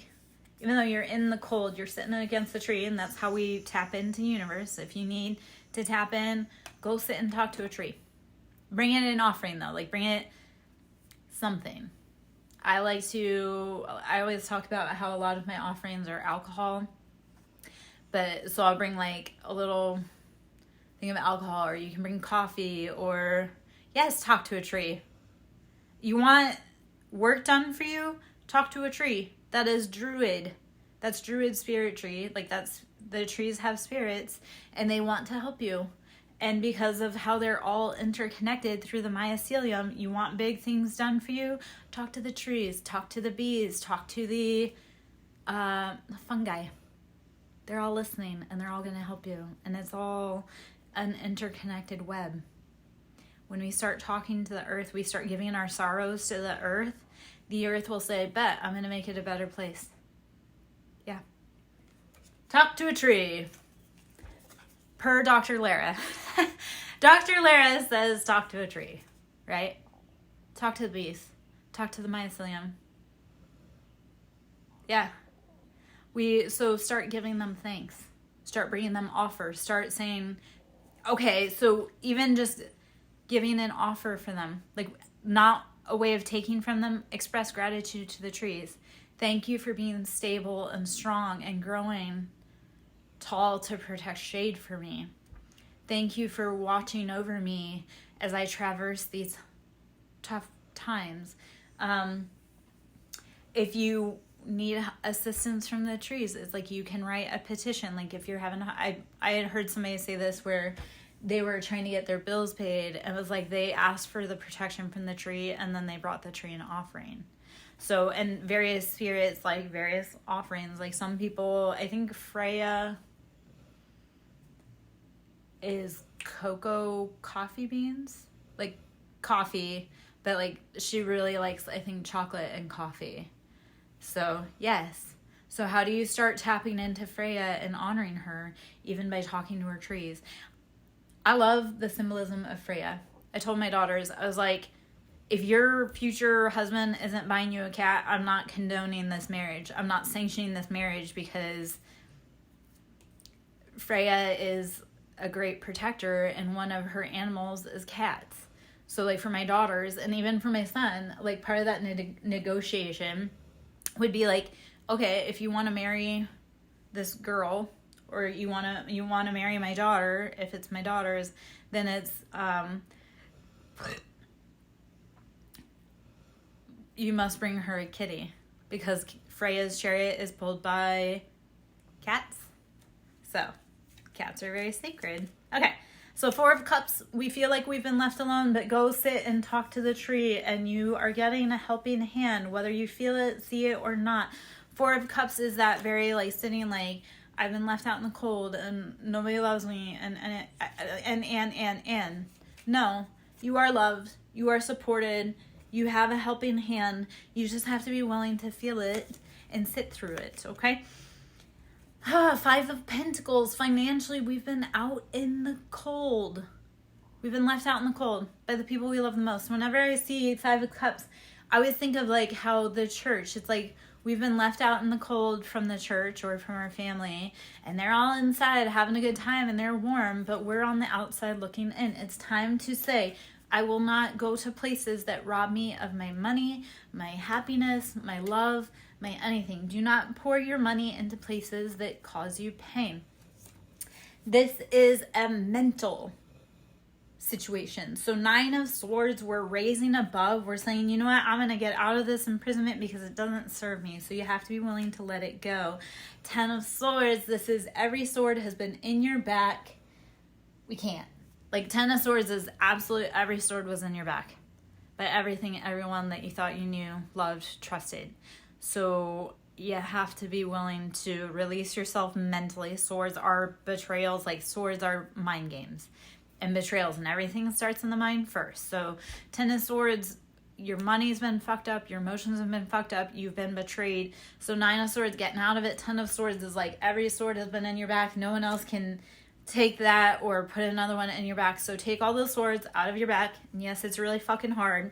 even though you're in the cold, you're sitting against the tree, and that's how we tap into the universe. If you need to tap in, go sit and talk to a tree. Bring it an offering, though. Like, bring it something. I always talk about how a lot of my offerings are alcohol. But, so I'll bring, like, a little thing of alcohol, or you can bring coffee, or, yes, talk to a tree. You want work done for you? Talk to a tree. That is Druid. That's Druid spirit tree. Like, the trees have spirits, and they want to help you. And because of how they're all interconnected through the mycelium, you want big things done for you? Talk to the trees, talk to the bees, talk to the fungi. They're all listening, and they're all going to help you. And it's all an interconnected web. When we start talking to the earth, we start giving our sorrows to the earth will say, bet, I'm going to make it a better place. Yeah. Talk to a tree. Per Dr. Lara. Dr. Lara says talk to a tree, right? Talk to the bees. Talk to the mycelium. Yeah. So start giving them thanks. Start bringing them offers. Start saying, okay, so even just giving an offer for them, like not a way of taking from them, express gratitude to the trees. Thank you for being stable and strong and growing tall to protect shade for me. Thank you for watching over me as I traverse these tough times. If you need assistance from the trees, it's like you can write a petition. Like if you're having, I had heard somebody say this where they were trying to get their bills paid, and it was like they asked for the protection from the tree, and then they brought the tree an offering. So, and various spirits, like various offerings, like some people, I think Freya is cocoa coffee beans, like coffee, but like she really likes, I think, chocolate and coffee. So, yes. So how do you start tapping into Freya and honoring her, even by talking to her trees? I love the symbolism of Freya. I told my daughters, I was like, if your future husband isn't buying you a cat, I'm not condoning this marriage. I'm not sanctioning this marriage, because Freya is a great protector, and one of her animals is cats. So like for my daughters, and even for my son, like part of that negotiation would be like, okay, if you want to marry this girl, or you want to marry my daughter, if it's my daughter's, then it's you must bring her a kitty, because Freya's chariot is pulled by Cats? So, cats are very sacred. Okay, so Four of Cups, we feel like we've been left alone, but go sit and talk to the tree, and you are getting a helping hand, whether you feel it, see it, or not. Four of Cups is that very, like, sitting, like, I've been left out in the cold, and nobody loves me, and. No, you are loved, you are supported, you have a helping hand, you just have to be willing to feel it and sit through it, okay? Five of Pentacles. Financially, we've been out in the cold. We've been left out in the cold by the people we love the most. Whenever I see Five of Cups, I always think of like how the church, it's like we've been left out in the cold from the church or from our family, and they're all inside having a good time and they're warm, but we're on the outside looking in. It's time to say, I will not go to places that rob me of my money, my happiness, my love, my anything. Do not pour your money into places that cause you pain. This is a mental situation. So 9 of Swords, we're raising above. We're saying, you know what? I'm going to get out of this imprisonment because it doesn't serve me. So you have to be willing to let it go. 10 of Swords, this is every sword has been in your back. We can't. Like 10 of Swords is absolute, every sword was in your back. But everything, everyone that you thought you knew, loved, trusted. So you have to be willing to release yourself mentally. Swords are betrayals, like swords are mind games and betrayals, and everything starts in the mind first. So 10 of Swords, your money's been fucked up, your emotions have been fucked up, you've been betrayed. So 9 of Swords, getting out of it. 10 of Swords is like every sword has been in your back. No one else can take that or put another one in your back. So take all the swords out of your back. And yes, it's really fucking hard.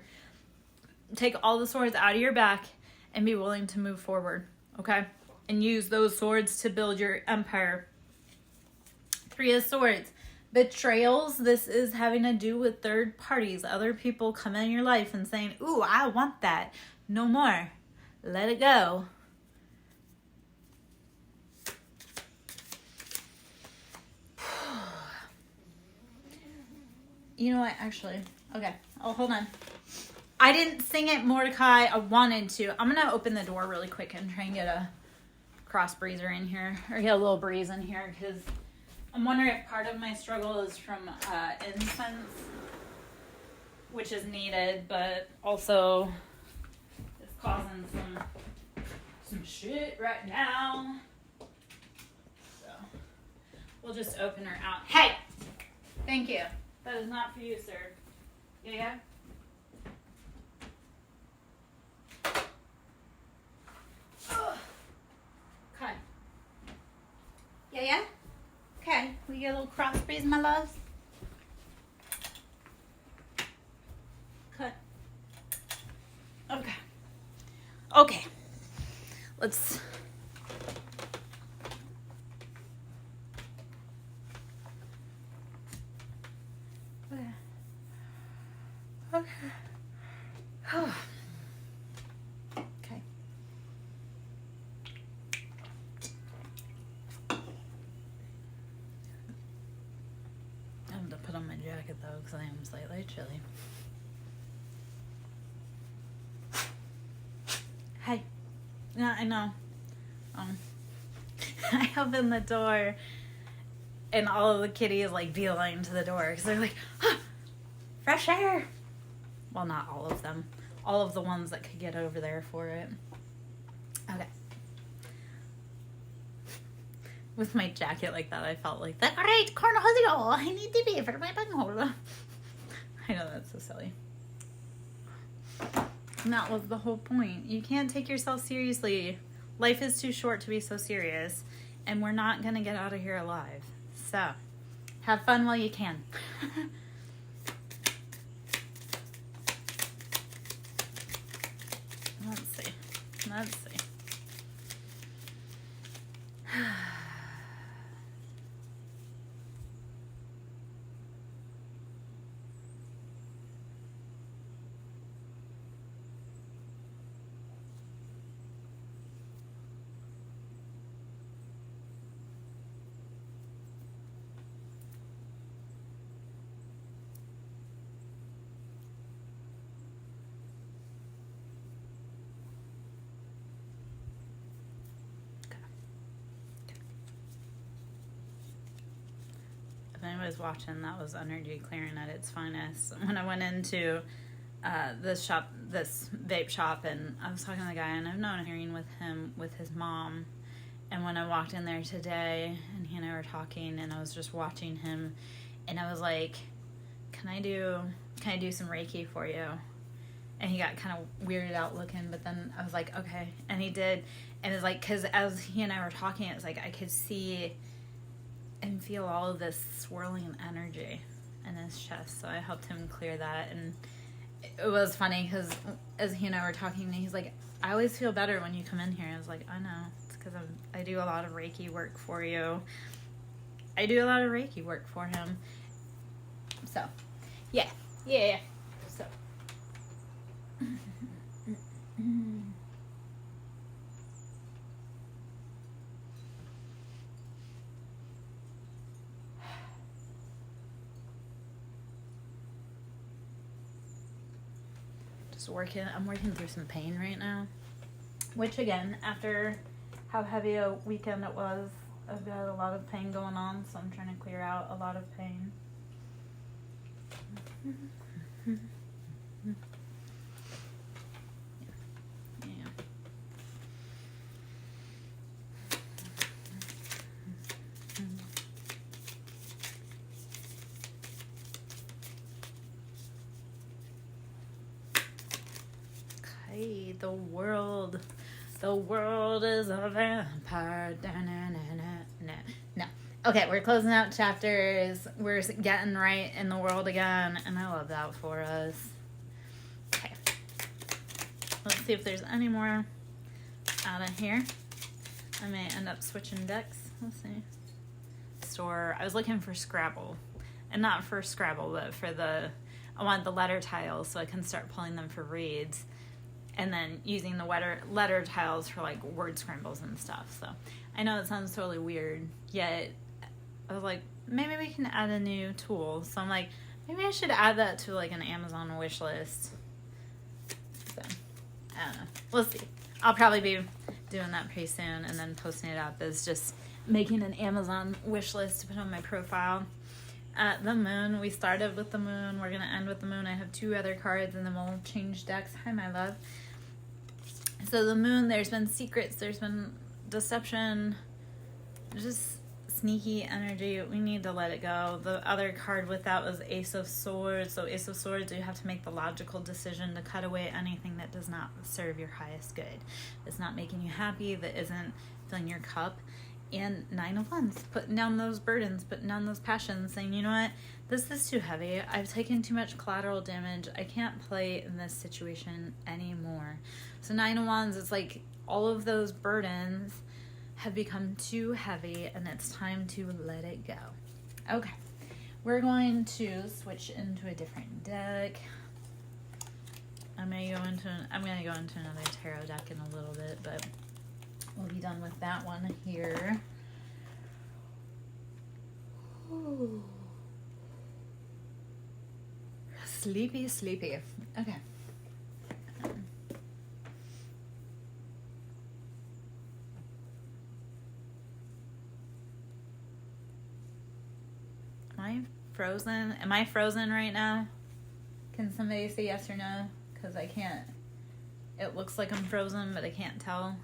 Take all the swords out of your back and be willing to move forward, okay? And use those swords to build your empire. 3 of Swords. Betrayals, this is having to do with third parties. Other people come in your life and saying, ooh, I want that. No more. Let it go. You know what, actually, okay. Oh, hold on. I didn't sing it, Mordecai. I wanted to. I'm going to open the door really quick and try and get a cross breezer in here. Or get a little breeze in here. Because I'm wondering if part of my struggle is from incense. Which is needed. But also it's causing some shit right now. So we'll just open her out. Hey! Thank you. That is not for you, sir. Yeah? Okay. Yeah? Okay. We get a little cross breeze, my loves? Okay. Okay. Let's... Okay. Oh. Okay. I have to put on my jacket though because I am slightly chilly. Hey. Yeah, I know. I open the door and all of the kitties like beeline to the door because they're like, huh, fresh air. Well, not all of them. All of the ones that could get over there for it. Okay. With my jacket like that, I felt like, the great Cornholio, I need to be for my bunghole. I know, that's so silly. And that was the whole point. You can't take yourself seriously. Life is too short to be so serious. And we're not going to get out of here alive. So, have fun while you can. Let's see. I was watching, that was energy clearing at its finest. When I went into this vape shop, and I was talking to the guy, and I've known hearing with him with his mom. And when I walked in there today, and he and I were talking, and I was just watching him, and I was like, "Can I do some Reiki for you?" And he got kind of weirded out looking, but then I was like, "Okay," and he did. And it's like, because as he and I were talking, it's like I could see and feel all of this swirling energy in his chest. So I helped him clear that, and it was funny because as he and I were talking, he's like, "I always feel better when you come in here." I was like, "I know. It's because I do a lot of Reiki work for you." I do a lot of Reiki work for him. So, yeah. So. I'm working through some pain right now, which again, after how heavy a weekend it was, I've got a lot of pain going on, so I'm trying to clear out a lot of pain. Yeah. Okay, the world is a vampire. No. Okay, we're closing out chapters. We're getting right in the world again, and I love that for us. Okay. Let's see if there's any more out of here. I may end up switching decks. Let's see. I was looking for Scrabble. And not for Scrabble, but for I want the letter tiles so I can start pulling them for reads. And then using the letter tiles for like word scrambles and stuff. So I know it sounds totally weird, yet I was like, maybe we can add a new tool. So I'm like, maybe I should add that to like an Amazon wish list. So I don't know. We'll see. I'll probably be doing that pretty soon and then posting it up as just making an Amazon wish list to put on my profile. The moon, we started with the moon. We're going to end with the moon. I have 2 other cards and then we'll change decks. Hi, my love. So the moon, there's been secrets. There's been deception. Just sneaky energy. We need to let it go. The other card with that was Ace of Swords. So Ace of Swords, you have to make the logical decision to cut away anything that does not serve your highest good. It's not making you happy. That isn't filling your cup. And 9 of Wands, putting down those burdens, putting down those passions, saying, you know what, this is too heavy. I've taken too much collateral damage. I can't play in this situation anymore. So 9 of Wands is like all of those burdens have become too heavy and it's time to let it go. Okay, we're going to switch into a different deck. I'm going to go into another tarot deck in a little bit, but we'll be done with that one here. Ooh. Sleepy. Okay. Am I frozen right now? Can somebody say yes or no? Because I can't. It looks like I'm frozen, but I can't tell.